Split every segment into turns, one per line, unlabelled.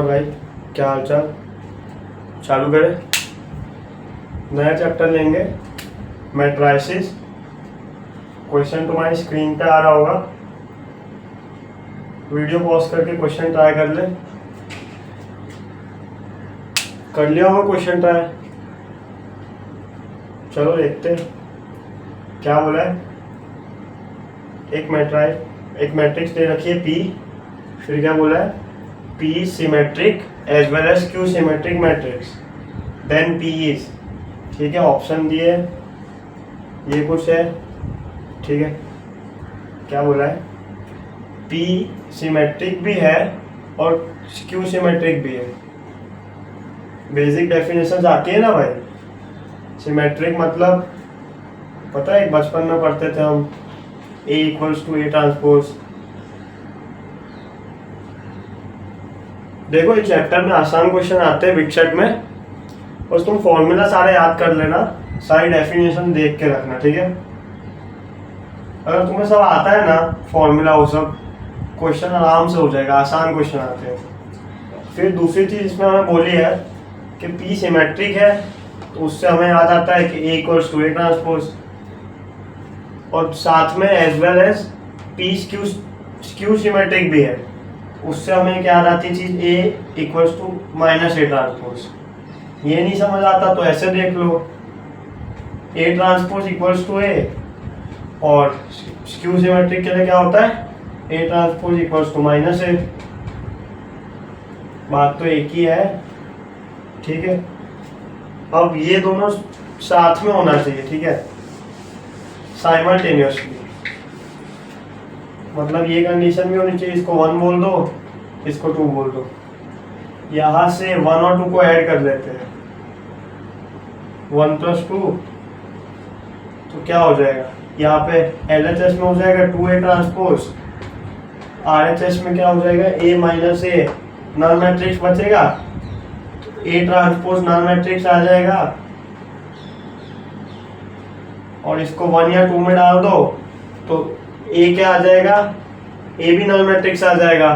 और भाई, क्या हाल चाल? चालू करें। नया चैप्टर लेंगे, मैट्राइसिस। क्वेश्चन तुम्हारी स्क्रीन पे आ रहा होगा, वीडियो पॉज करके क्वेश्चन ट्राई कर ले। कर लिया होगा क्वेश्चन ट्राई? चलो देखते हैं क्या बोला है। एक मैट्रिक्स दे रखी है P, फिर क्या बोला है? P symmetric as well as Q symmetric matrix, then P is, ठीक है। ऑप्शन दिए, ये कुछ है, ठीक है। क्या बोला है? P सिमेट्रिक भी है और Q सिमेट्रिक भी है। बेसिक डेफिनेशन आती है ना भाई। सिमेट्रिक मतलब पता है, बचपन में पढ़ते थे हम, A equals to A transpose. देखो इस चैप्टर में आसान क्वेश्चन आते हैं बिटसेट में, बस तुम फॉर्मूला सारे याद कर लेना, सारी डेफिनेशन देख के रखना, ठीक है। अगर तुम्हें सब आता है ना फॉर्मूला, वो सब क्वेश्चन आराम से हो जाएगा, आसान क्वेश्चन आते हैं। फिर दूसरी चीज इसमें हमें बोली है कि P सिमेट्रिक है, तो उससे हमें याद आता है कि A equals to A transpose, और साथ में as well as P Q symmetric भी है, उससे हमें क्या याद आती है चीज? A equals to minus A transpose. ये नहीं समझ आता तो ऐसे देख लो, A transpose equals to A, और Q सिमेट्रिक के लिए क्या होता है? A transpose equals to minus A। बात तो एक ही है, ठीक है। अब ये दोनों साथ में होना चाहिए, ठीक है, साइमल्टेनियसली। मतलब ये कंडीशन भी होनी चाहिए, इसको 1 बोल दो, इसको 2 बोल दो। यहां से 1 और 2 को ऐड कर लेते हैं, 1 + 2, तो क्या हो जाएगा? यहाँ पे LHS में हो जाएगा 2A ट्रांसपोज, RHS में क्या हो जाएगा? A minus A, null matrix बचेगा, A ट्रांसपोज नल मैट्रिक्स आ जाएगा, और इसको 1 या 2 में डाल दो तो A क्या आ जाएगा? A भी नल मैट्रिक्स आ जाएगा।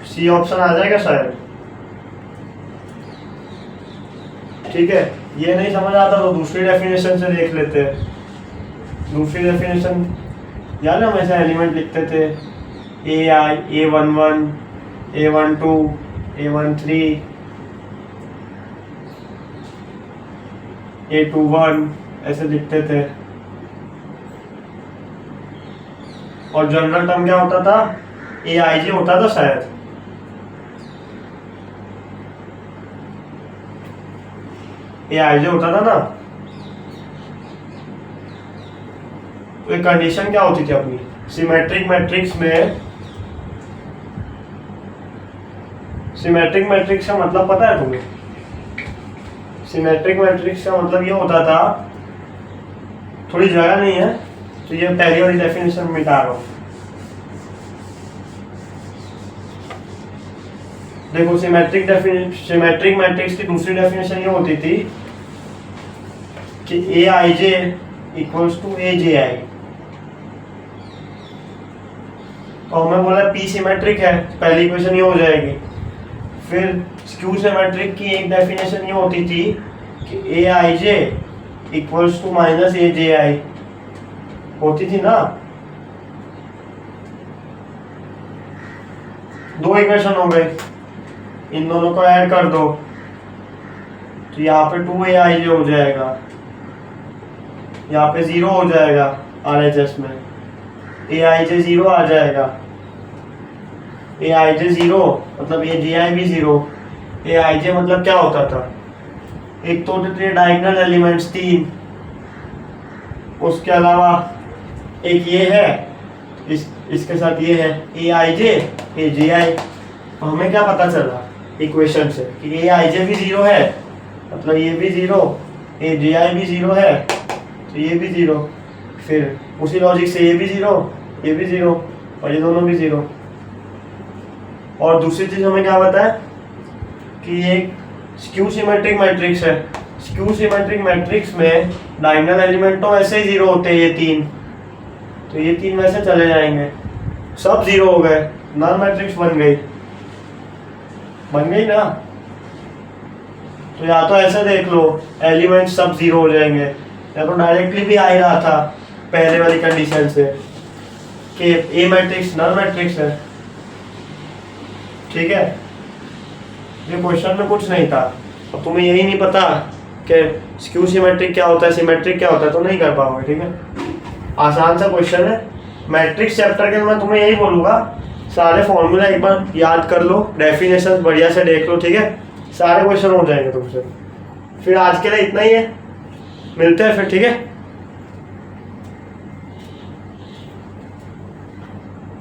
C ऑप्शन आ जाएगा शायद, ठीक है। ये नहीं समझ आता तो दूसरी डेफिनेशन से देख लेते हैं। दूसरी डेफिनेशन याद है, हम ऐसे एलिमेंट लिखते थे, AI, A11, A12, A13, A21, ऐसे लिखते थे। और जनरल टर्म क्या होता था? AIJ होता था शायद। AIJ होता था ना। तो एक कंडीशन क्या होती थी अपनी सिमेट्रिक मैट्रिक्स में? सिमेट्रिक मैट्रिक्स का मतलब पता है तुम्हें? सिमेट्रिक मैट्रिक्स का मतलब ये होता था, थोड़ी जगह नहीं है तो ये पहली वाली डेफिनेशन मिटा रहा हूं। देखो सिमेट्रिक मैट्रिक्स की दूसरी डेफिनेशन ये होती थी कि AIJ इक्वल्स टू AJI। तो हमें बोला P सिमेट्रिक है, पहली इक्वेशन ये हो जाएगी। फिर Q सिमेट्रिक की एक डेफिनेशन ये होती थी कि AIJ equals to minus AJI होती थी ना। 2 इक्वेशन हो गए, इन दोनों को ऐड कर दो तो यहाँ पे 2AIJ हो जाएगा, यहाँ पे 0 हो जाएगा, RHS में AIJ 0 आ जाएगा। AIJ 0 मतलब AJI भी 0। AIJ मतलब क्या होता था? एक तो होते थे डायगोनल एलिमेंट्स 3, उसके अलावा एक ये है, इसके साथ ये है AIJ AJI। तो हमें क्या पता चला इक्वेशन से कि AIJ भी 0 है, मतलब ये भी 0, AJI भी 0 है, तो ये भी 0। फिर उसी लॉजिक से ये भी 0, ये भी 0, और ये दोनों भी 0। और दूसरी चीज हमें क्या पता है कि ये स्क्यू सिमेट्रिक मैट्रिक्स है। स्क्यू सिमेट्रिक मैट्रिक्स में डायगोनल एलिमेंट तो वैसे ही 0 होते हैं, ये 3, तो ये 3 वैसे चले जाएंगे। सब जीरो हो गए, नल मैट्रिक्स बन गई ना। तो या तो ऐसे देख लो एलिमेंट सब जीरो हो जाएंगे, या तो डायरेक्टली भी आ ही रहा था पहले वाली कंडीशन से कि ए मैट्रिक्स नल मैट्रिक्स है। ठीक है, ये क्वेश्चन में कुछ नहीं था। अब तुम्हें यही नहीं पता कि स्क्यू सिमेट्रिक क्या होता है, सिमेट्रिक क्या होता है, तो नहीं कर पाओगे। ठीक है, आसान सा क्वेश्चन है। मैट्रिक्स चैप्टर के मैं तुम्हें यही बोलूँगा, सारे फॉर्मूला एक बार याद कर लो, डेफिनेशन बढ़िया से देख लो। ठीक है, सारे क्वेश्चन हो जाएंगे तुमसे। फिर आज के लिए इतना ही है, मिलते हैं फिर। ठीक है।